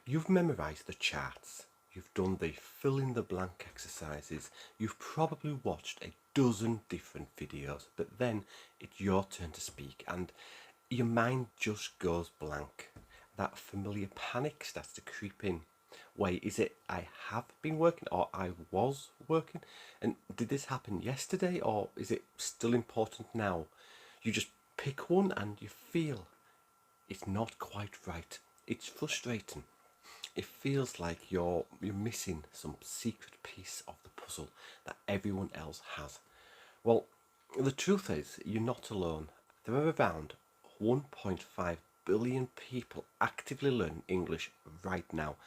You've memorised the charts, you've done the fill in the blank exercises, you've probably watched a dozen different videos, but then it's your turn to speak and your mind just goes blank. That familiar panic starts to creep in. Wait, is it I have been working or I was working? And did this happen yesterday or is it still important now? You just pick one and you feel it's not quite right. It's frustrating. It feels like you're missing some secret piece of the puzzle that everyone else has. Well, the truth is you're not alone. There are around 1.5 billion people actively learning English right now,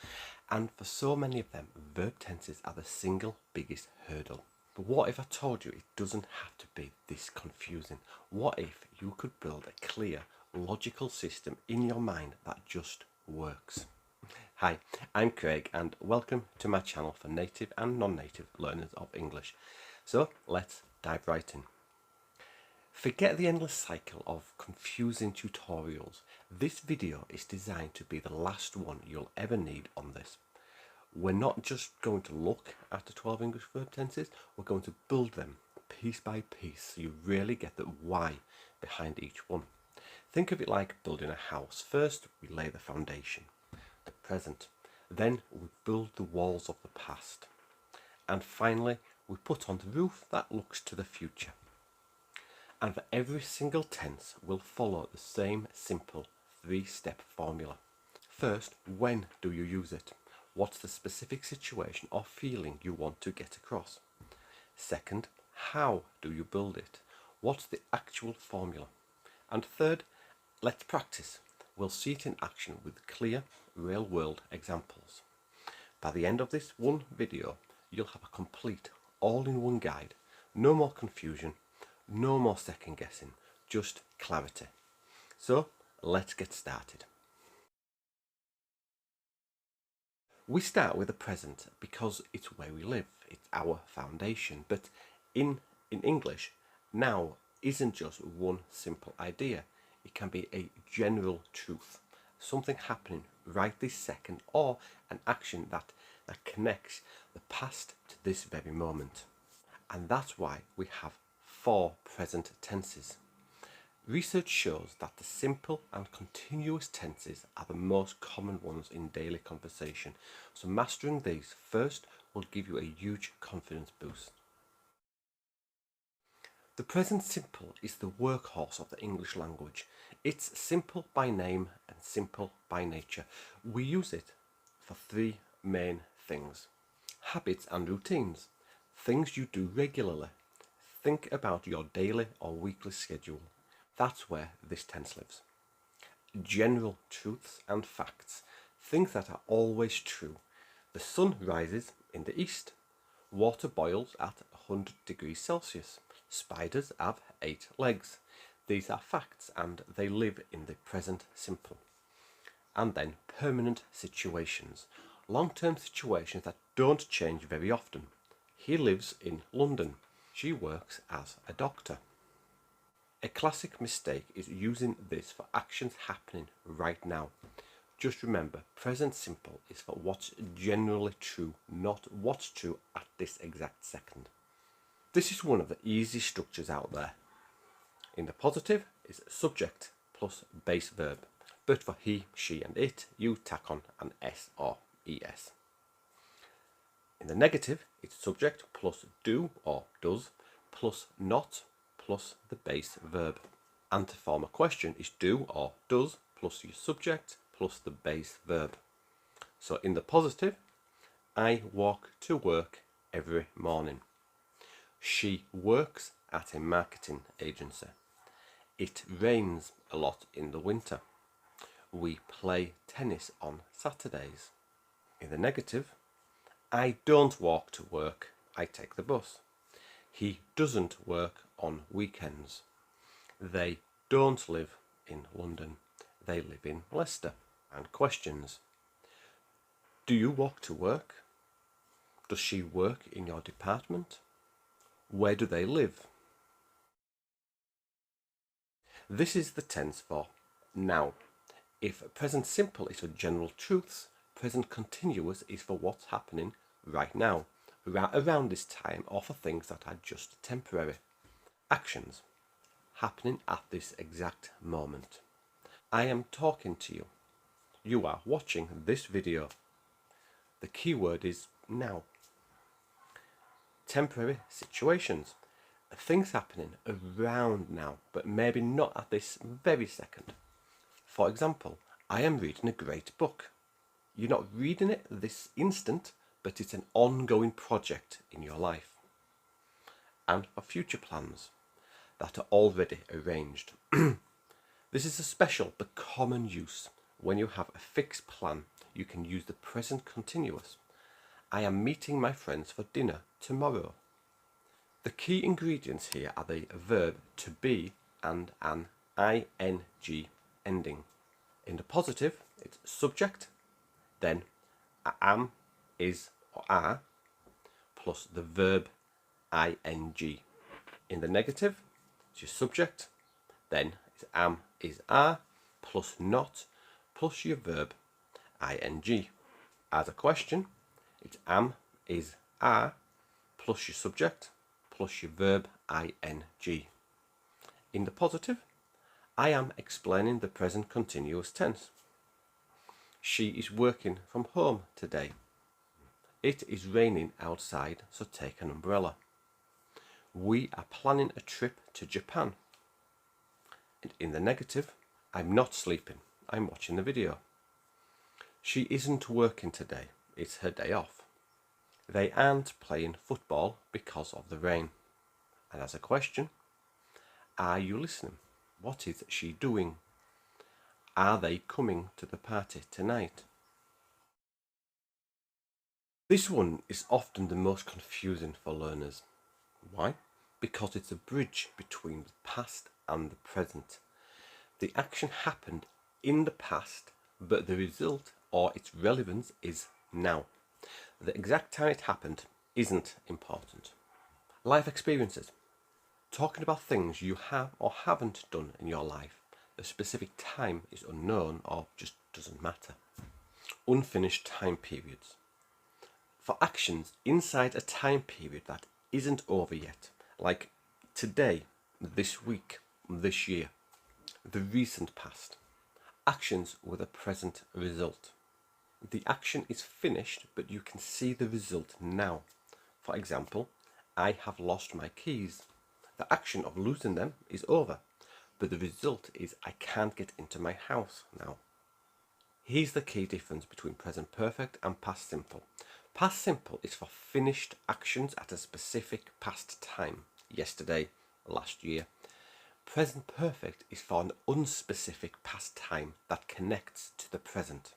and for so many of them, verb tenses are the single biggest hurdle. But what if I told you it doesn't have to be this confusing? What if you could build a clear, logical system in your mind that just works? Hi, I'm Craig and welcome to my channel for native and non-native learners of English. So let's dive right in. Forget the endless cycle of confusing tutorials. This video is designed to be the last one you'll ever need on this. We're not just going to look at the 12 English verb tenses, we're going to build them piece by piece so you really get the why behind each one. Think of it like building a house. First, we lay the foundation, the present. Then we build the walls of the past. And finally, we put on the roof that looks to the future. And for every single tense, we'll follow the same simple 3-step formula. First, when do you use it? What's the specific situation or feeling you want to get across? Second, how do you build it? What's the actual formula? And third, let's practice. We'll see it in action with clear, real-world examples. By the end of this one video, you'll have a complete, all-in-one guide. No more confusion, no more second guessing, just clarity. So, let's get started. We start with the present because it's where we live, it's our foundation. But in English, now isn't just one simple idea. It can be a general truth, something happening right this second, or an action that connects the past to this very moment. And that's why we have 4 present tenses. Research shows that the simple and continuous tenses are the most common ones in daily conversation, so mastering these first will give you a huge confidence boost. The present simple is the workhorse of the English language. It's simple by name and simple by nature. We use it for 3 main things: habits and routines, things you do regularly. Think about your daily or weekly schedule. That's where this tense lives. General truths and facts, things that are always true. The sun rises in the east. Water boils at 100 degrees Celsius. Spiders have 8 legs. These are facts and they live in the present simple. And then permanent situations, long-term situations that don't change very often. He lives in London. She works as a doctor. A classic mistake is using this for actions happening right now. Just remember, present simple is for what's generally true, not what's true at this exact second. This is one of the easy structures out there. In the positive is subject plus base verb, but for he, she and it, you tack on an s or es. In the negative, it's subject plus do or does plus not plus the base verb. And to form a question is do or does plus your subject plus the base verb. So in the positive, I walk to work every morning. She works at a marketing agency. It rains a lot in the winter. We play tennis on Saturdays. In the negative, I don't walk to work, I take the bus. He doesn't work on weekends. They don't live in London. They live in Leicester. And questions. Do you walk to work? Does she work in your department? Where do they live? This is the tense for now. If present simple is for general truths, present continuous is for what's happening right now, around this time, or for things that are just temporary. Actions happening at this exact moment. I am talking to you. You are watching this video. The key word is now. Temporary situations. Things happening around now, but maybe not at this very second. For example, I am reading a great book. You're not reading it this instant, but it's an ongoing project in your life. And for future plans that are already arranged. This is a special but common use. When you have a fixed plan, you can use the present continuous. I am meeting my friends for dinner tomorrow. The key ingredients here are the verb to be and an ing ending. In the positive, it's subject, then am, is, or are, plus the verb ing. In the negative, it's your subject, then it's am, is, are, plus not, plus your verb ing. As a question, it's am, is, are, plus your subject, plus your verb ing. In the positive, I am explaining the present continuous tense. She is working from home today. It is raining outside, so take an umbrella. We are planning a trip to Japan. And in the negative, I'm not sleeping, I'm watching the video. She isn't working today, it's her day off. They aren't playing football because of the rain. And as a question, are you listening? What is she doing? Are they coming to the party tonight? This one is often the most confusing for learners. Why? Because it's a bridge between the past and the present. The action happened in the past, but the result or its relevance is now. The exact time it happened isn't important. Life experiences. Talking about things you have or haven't done in your life. The specific time is unknown or just doesn't matter. Unfinished time periods. For actions inside a time period that isn't over yet, like today, this week, this year, the recent past. Actions with a present result. The action is finished, but you can see the result now. For example, I have lost my keys. The action of losing them is over, but the result is I can't get into my house now. Here's the key difference between present perfect and past simple. Past simple is for finished actions at a specific past time, yesterday, last year. Present perfect is for an unspecific past time that connects to the present.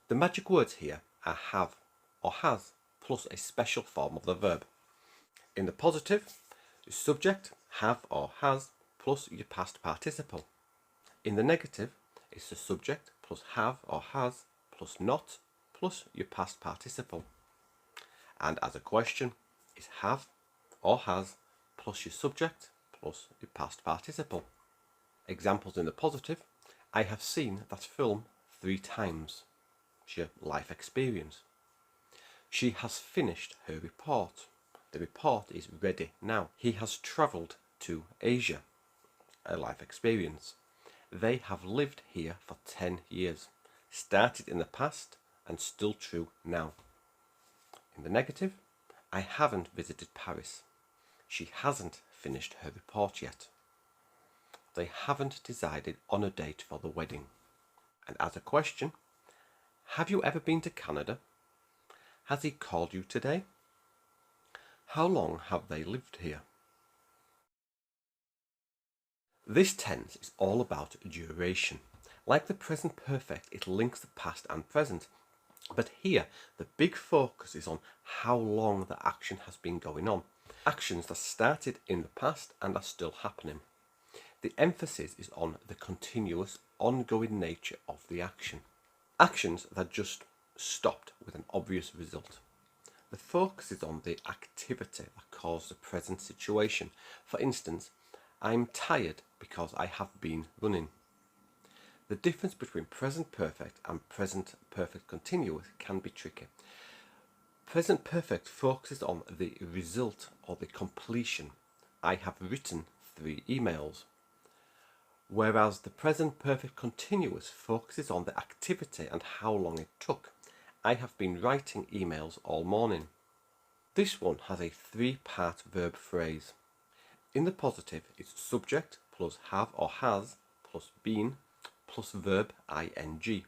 The magic words here are have or has plus a special form of the verb. In the positive, subject, have or has, plus your past participle. In the negative, it's the subject plus have or has, plus not, plus your past participle. And as a question, it's have or has, plus your subject, plus your past participle. Examples in the positive, I have seen that film 3 times. It's your life experience. She has finished her report. The report is ready now. He has travelled to Asia. A life experience. They have lived here for 10 years. Started in the past and still true now. In the negative, I haven't visited Paris. She hasn't finished her report yet. They haven't decided on a date for the wedding. And as a question, have you ever been to Canada? Has he called you today? How long have they lived here? This tense is all about duration. Like the present perfect, it links the past and present. But here, the big focus is on how long the action has been going on. Actions that started in the past and are still happening. The emphasis is on the continuous, ongoing nature of the action. Actions that just stopped with an obvious result. The focus is on the activity that caused the present situation. For instance, I'm tired because I have been running. The difference between present perfect and present perfect continuous can be tricky. Present perfect focuses on the result or the completion. I have written 3 emails. Whereas the present perfect continuous focuses on the activity and how long it took. I have been writing emails all morning. This one has a 3-part verb phrase. In the positive, it's subject plus have or has plus been plus verb ing.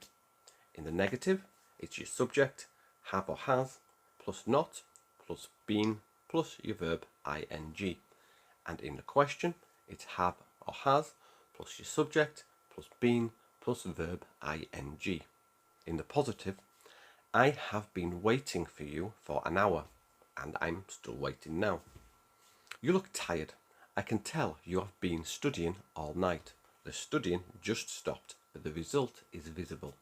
In the negative, it's your subject, have or has, plus not, plus been, plus your verb ing. And in the question, it's have or has, plus your subject, plus been, plus verb ing. In the positive, I have been waiting for you for an hour, and I'm still waiting now. You look tired. I can tell you have been studying all night. The studying just stopped, but the result is visible.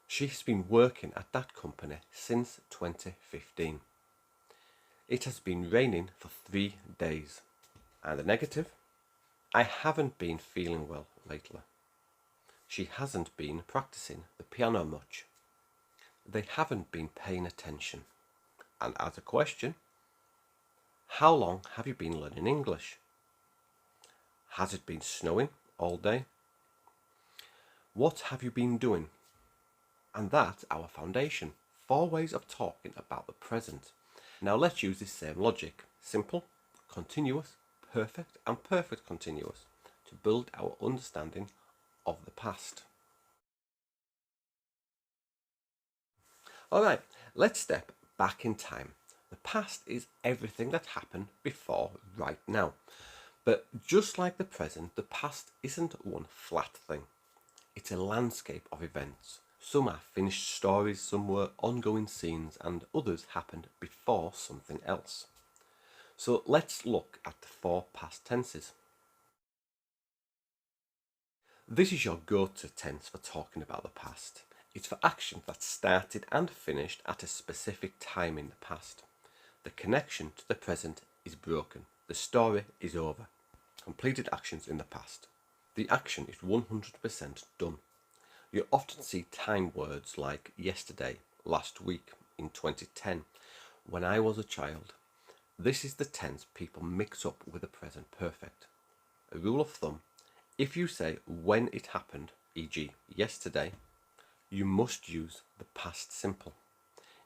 She has been working at that company since 2015. It has been raining for 3 days. And the negative, I haven't been feeling well lately. She hasn't been practicing the piano much. They haven't been paying attention. And as a question, how long have you been learning English? Has it been snowing all day? What have you been doing? And that's our foundation. 4 ways of talking about the present. Now let's use this same logic. Simple, continuous, perfect and perfect continuous to build our understanding of the past. Alright, let's step back in time. The past is everything that happened before right now. But just like the present, the past isn't one flat thing. It's a landscape of events. Some are finished stories, some were ongoing scenes, and others happened before something else. So let's look at the 4 past tenses. This is your go-to tense for talking about the past. It's for actions that started and finished at a specific time in the past. The connection to the present is broken. The story is over. Completed actions in the past. The action is 100% done. You often see time words like yesterday, last week, in 2010, when I was a child. This is the tense people mix up with the present perfect. A rule of thumb, if you say when it happened, e.g. yesterday, you must use the past simple.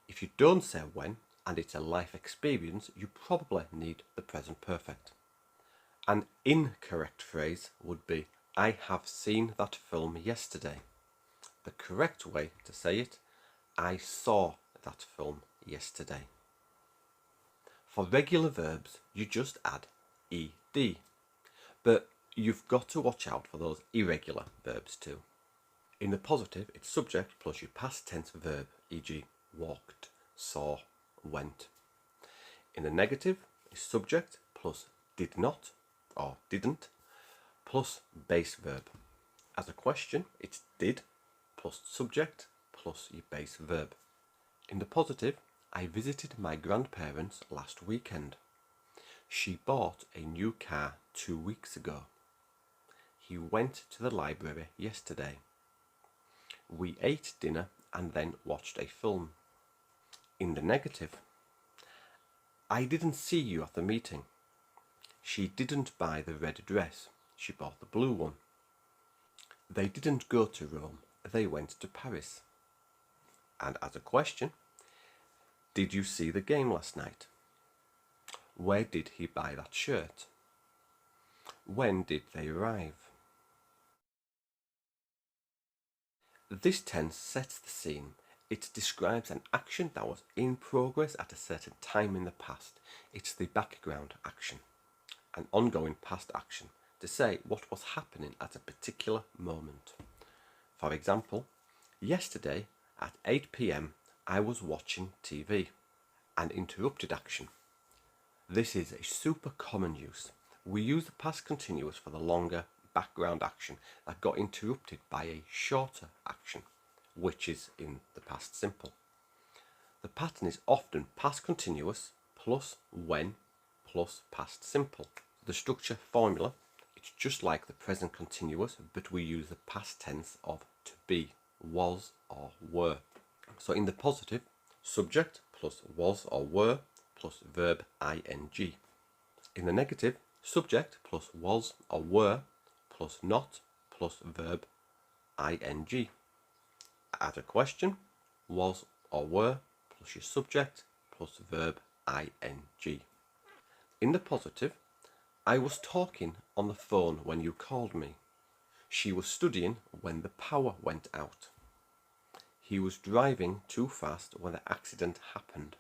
If you don't say when and it's a life experience, you probably need the present perfect. An incorrect phrase would be, I have seen that film yesterday. The correct way to say it, I saw that film yesterday. For regular verbs, you just add ed, but you've got to watch out for those irregular verbs too. In the positive, it's subject plus your past tense verb, e.g. walked, saw, went. In the negative, it's subject plus did not or didn't plus base verb. As a question, it's did plus subject plus your base verb. In the positive, I visited my grandparents last weekend. She bought a new car 2 weeks ago. He went to the library yesterday. We ate dinner and then watched a film. In the negative, I didn't see you at the meeting. She didn't buy the red dress. She bought the blue one. They didn't go to Rome. They went to Paris. And as a question, did you see the game last night? Where did he buy that shirt? When did they arrive? This tense sets the scene. It describes an action that was in progress at a certain time in the past. It's the background action, an ongoing past action, to say what was happening at a particular moment. For example, yesterday at 8 p.m. I was watching TV, an interrupted action. This is a super common use. We use the past continuous for the longer background action that got interrupted by a shorter action, which is in the past simple. The pattern is often past continuous plus when plus past simple. The structure formula, It's just like the present continuous, but we use the past tense of to be, was or were. So in the positive, subject plus was or were plus verb ing. In the negative, subject plus was or were plus not plus verb ing. Add a question, was or were plus your subject plus verb ing. In the positive, I was talking on the phone when you called me. She was studying when the power went out. He was driving too fast when the accident happened.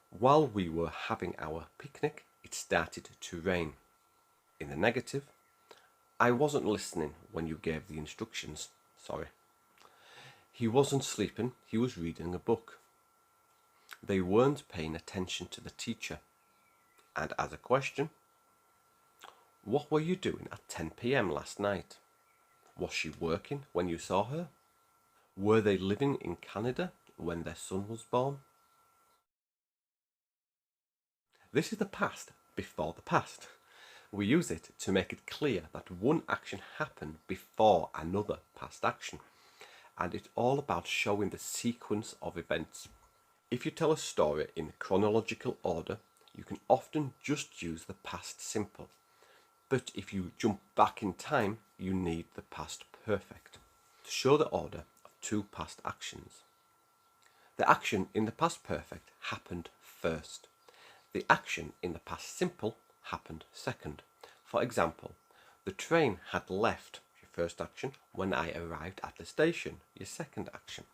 While we were having our picnic, it started to rain. In the negative, I wasn't listening when you gave the instructions. Sorry. He wasn't sleeping, he was reading a book. They weren't paying attention to the teacher. And as a question, what were you doing at 10 p.m. last night? Was she working when you saw her? Were they living in Canada when their son was born? This is the past before the past. We use it to make it clear that one action happened before another past action, and it's all about showing the sequence of events. If you tell a story in chronological order, you can often just use the past simple. But if you jump back in time, you need the past perfect to show the order of two past actions. The action in the past perfect happened first. The action in the past simple happened second. For example, the train had left, your first action, when I arrived at the station, your second action.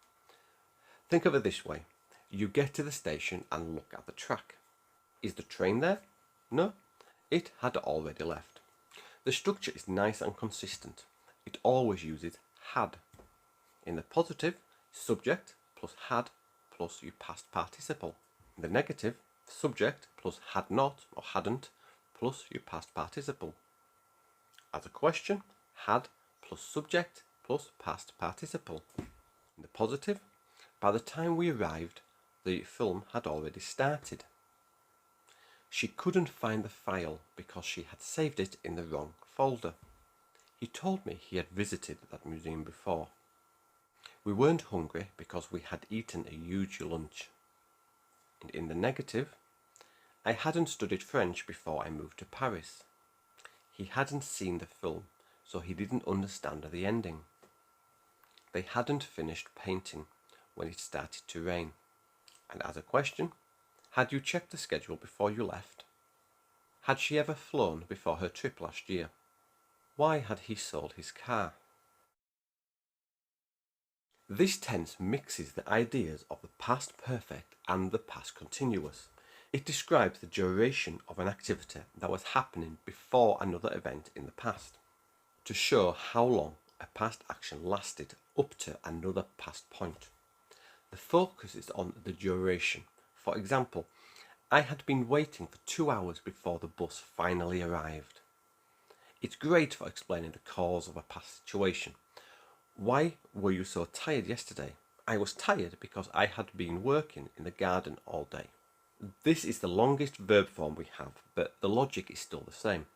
Think of it this way. You get to the station and look at the track. Is the train there? No, it had already left. The structure is nice and consistent. It always uses had. In the positive, subject plus had plus your past participle. In the negative, subject plus had not or hadn't plus your past participle. As a question, had plus subject plus past participle. In the positive, by the time we arrived, the film had already started. She couldn't find the file because she had saved it in the wrong folder. He told me he had visited that museum before. We weren't hungry because we had eaten a huge lunch. And in the negative, I hadn't studied French before I moved to Paris. He hadn't seen the film, so he didn't understand the ending. They hadn't finished painting when it started to rain. And as a question, had you checked the schedule before you left? Had she ever flown before her trip last year? Why had he sold his car? This tense mixes the ideas of the past perfect and the past continuous. It describes the duration of an activity that was happening before another event in the past, to show how long a past action lasted up to another past point. The focus is on the duration. For example, I had been waiting for 2 hours before the bus finally arrived. It's great for explaining the cause of a past situation. Why were you so tired yesterday? I was tired because I had been working in the garden all day. This is the longest verb form we have, but the logic is still the same.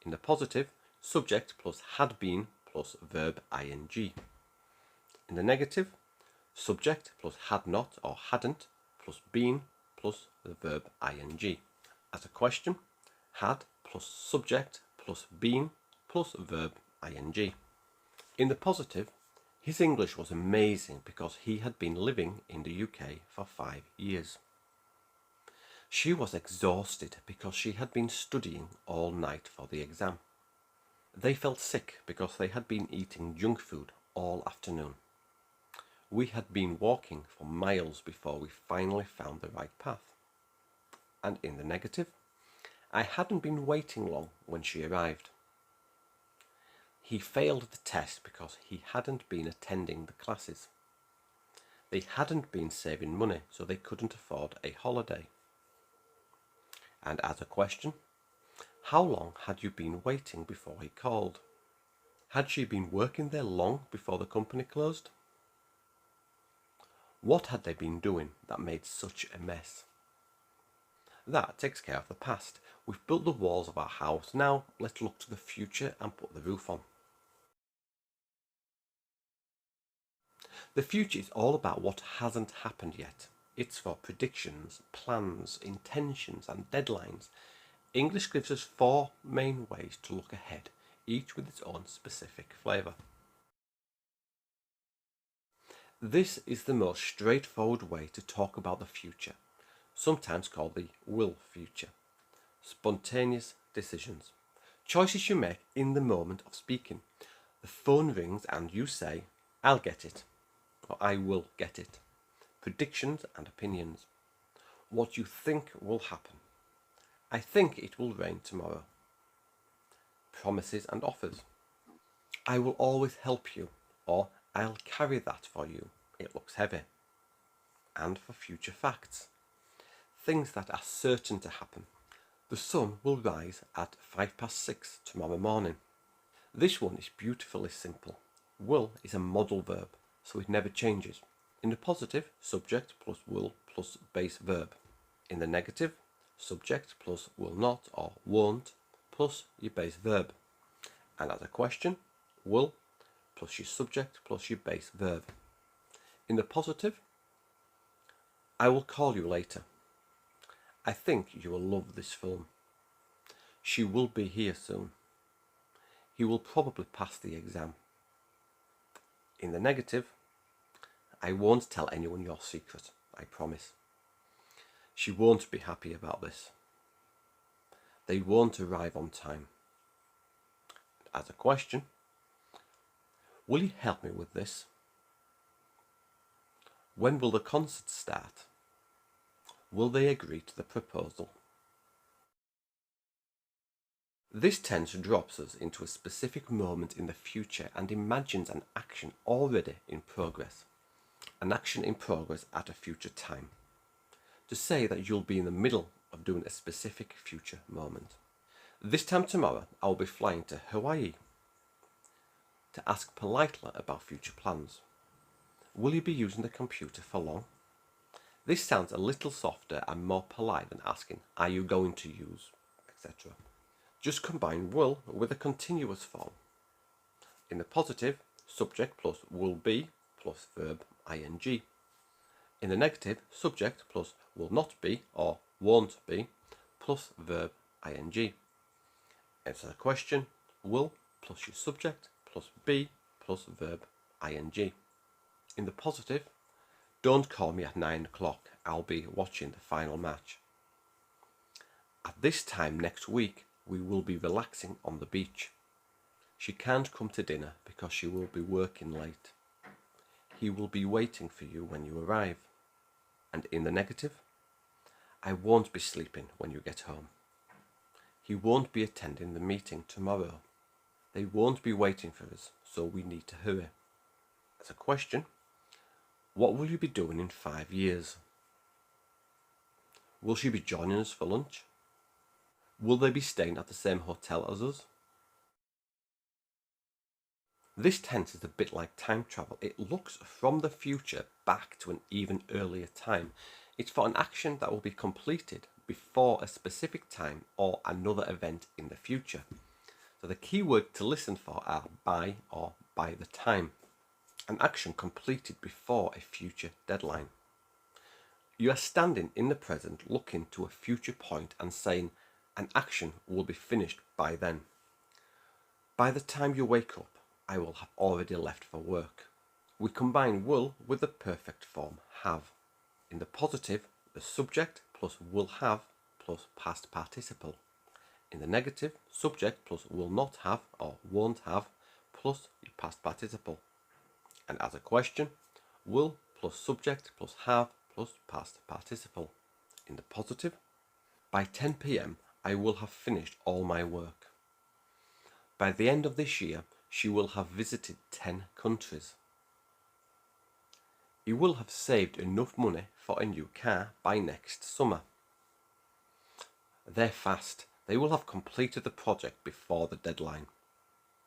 In the positive, subject plus had been plus verb ing. In the negative, subject plus had not or hadn't plus been plus the verb ing. As a question, had plus subject plus been plus verb ing. In the positive, his English was amazing because he had been living in the UK for 5 years. She was exhausted because she had been studying all night for the exam. They felt sick because they had been eating junk food all afternoon. We had been walking for miles before we finally found the right path. And in the negative, I hadn't been waiting long when she arrived. He failed the test because he hadn't been attending the classes. They hadn't been saving money, so they couldn't afford a holiday. And as a question, how long had you been waiting before he called? Had she been working there long before the company closed? What had they been doing that made such a mess? That takes care of the past. We've built the walls of our house. Now let's look to the future and put the roof on. The future is all about what hasn't happened yet. It's for predictions, plans, intentions, and deadlines. English gives us 4 main ways to look ahead, each with its own specific flavour. This is the most straightforward way to talk about the future, sometimes called the will future. Spontaneous decisions. Choices you make in the moment of speaking. The phone rings and you say, I'll get it, or I will get it. Predictions and opinions. What you think will happen. I think it will rain tomorrow. Promises and offers. I will always help you, or I'll carry that for you. It looks heavy. And for future facts. Things that are certain to happen. The sun will rise at 6:05 tomorrow morning. This one is beautifully simple. Will is a modal verb, so it never changes. In the positive, subject plus will plus base verb. In the negative, subject plus will not or won't plus your base verb. And as a question, will plus your subject plus your base verb. In the positive, I will call you later. I think you will love this film. She will be here soon. He will probably pass the exam. In the negative, I won't tell anyone your secret, I promise. She won't be happy about this. They won't arrive on time. As a question, will you help me with this? When will the concert start? Will they agree to the proposal? This tense drops us into a specific moment in the future and imagines an action already in progress. An action in progress at a future time. To say that you'll be in the middle of doing a specific future moment. This time tomorrow, I'll be flying to Hawaii to ask politely about future plans. Will you be using the computer for long? This sounds a little softer and more polite than asking, are you going to use, etc. Just combine will with a continuous form. In the positive, subject plus will be plus verb ing. In the negative, subject plus will not be or won't be plus verb ing. Answer the question, will plus your subject plus be plus verb ing. In the positive, don't call me at 9 o'clock, I'll be watching the final match. At this time next week, we will be relaxing on the beach. She can't come to dinner because she will be working late. He will be waiting for you when you arrive. And in the negative, I won't be sleeping when you get home. He won't be attending the meeting tomorrow. They won't be waiting for us, so we need to hurry. As a question, what will you be doing in 5 years? Will she be joining us for lunch? Will they be staying at the same hotel as us? This tense is a bit like time travel. It looks from the future back to an even earlier time. It's for an action that will be completed before a specific time or another event in the future. So the key word to listen for are by or by the time. An action completed before a future deadline. You are standing in the present looking to a future point and saying an action will be finished by then. By the time you wake up, I will have already left for work. We combine will with the perfect form have. In the positive, the subject plus will have plus past participle. In the negative, subject plus will not have or won't have plus your past participle. And as a question, will plus subject plus have plus past participle. In the positive, by 10 p.m. I will have finished all my work. By the end of this year, she will have visited 10 countries. He will have saved enough money for a new car by next summer. They're fast. They will have completed the project before the deadline.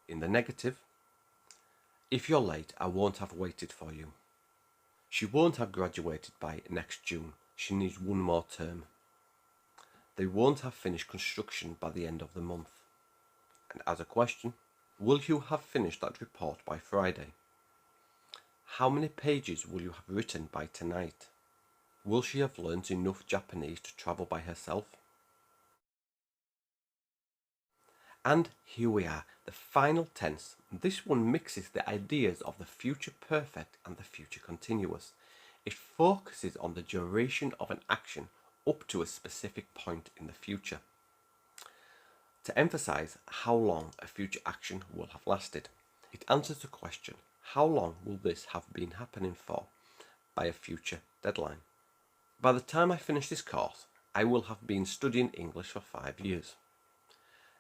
In the negative, if you're late, I won't have waited for you. She won't have graduated by next June. She needs one more term. they won't have finished construction by the end of the month. And as a question, will you have finished that report by Friday? How many pages will you have written by tonight? Will she have learnt enough Japanese to travel by herself? And here we are, the final tense. This one mixes the ideas of the future perfect and the future continuous. It focuses on the duration of an action up to a specific point in the future, to emphasize how long a future action will have lasted. It answers the question, how long will this have been happening for, by a future deadline. By the time I finish this course, I will have been studying English for 5 years.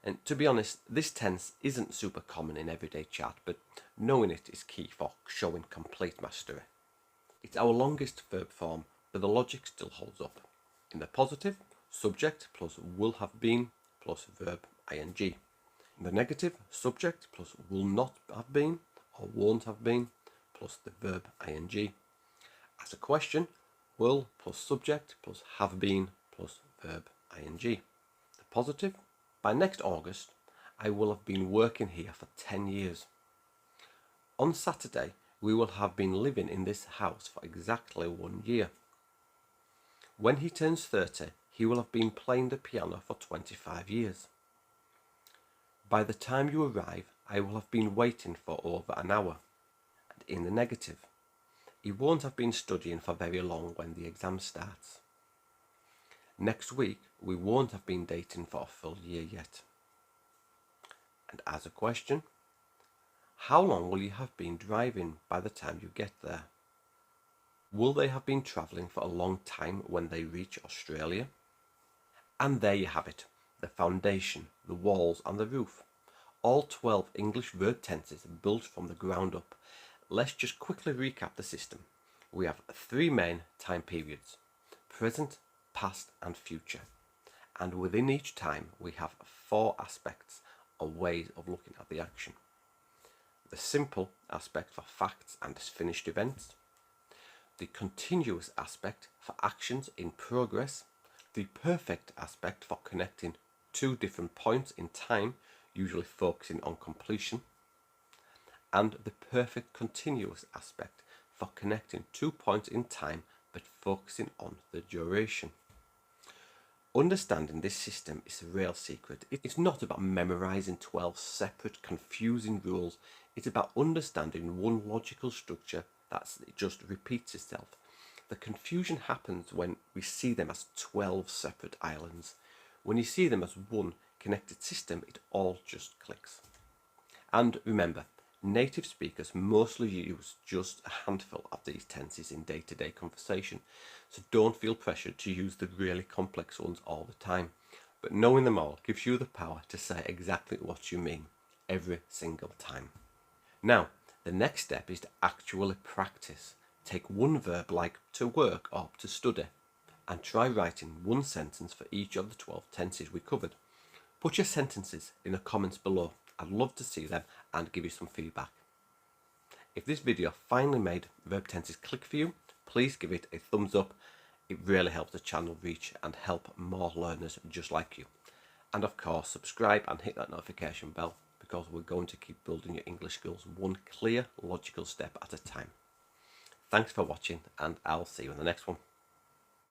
And to be honest, this tense isn't super common in everyday chat, but knowing it is key for showing complete mastery. It's our longest verb form, but the logic still holds up. In the positive, subject plus will have been plus verb ing. In the negative, subject plus will not have been or won't have been plus the verb ing. As a question, will plus subject plus have been plus verb ing. The positive, by next August, I will have been working here for 10 years. On Saturday, we will have been living in this house for exactly 1 year. When he turns 30, he will have been playing the piano for 25 years. By the time you arrive, I will have been waiting for over an hour. And in the negative, he won't have been studying for very long when the exam starts. Next week, we won't have been dating for a full year yet. And as a question, how long will you have been driving by the time you get there? Will they have been travelling for a long time when they reach Australia? And there you have it, the foundation, the walls and the roof. All 12 English verb tenses built from the ground up. Let's just quickly recap the system. We have 3 main time periods: present, past and future. And within each time we have 4 aspects or ways of looking at the action. The simple aspect for facts and finished events. The continuous aspect for actions in progress. The perfect aspect for connecting 2 different points in time, usually focusing on completion. And the perfect continuous aspect for connecting 2 points in time but focusing on the duration. Understanding this system is a real secret. It's not about memorizing 12 separate confusing rules. It's about understanding one logical structure that just repeats itself. The confusion happens when we see them as 12 separate islands. When you see them as one connected system, it all just clicks. And remember, native speakers mostly use just a handful of these tenses in day-to-day conversation, so don't feel pressured to use the really complex ones all the time. But knowing them all gives you the power to say exactly what you mean every single time. Now, the next step is to actually practice. Take one verb like to work or to study and try writing one sentence for each of the 12 tenses we covered. Put your sentences in the comments below. I'd love to see them and give you some feedback. If this video finally made verb tenses click for you, please give it a thumbs up. It really helps the channel reach and help more learners just like you. And of course, subscribe and hit that notification bell, because we're going to keep building your English skills one clear, logical step at a time. Thanks for watching, and I'll see you in the next one.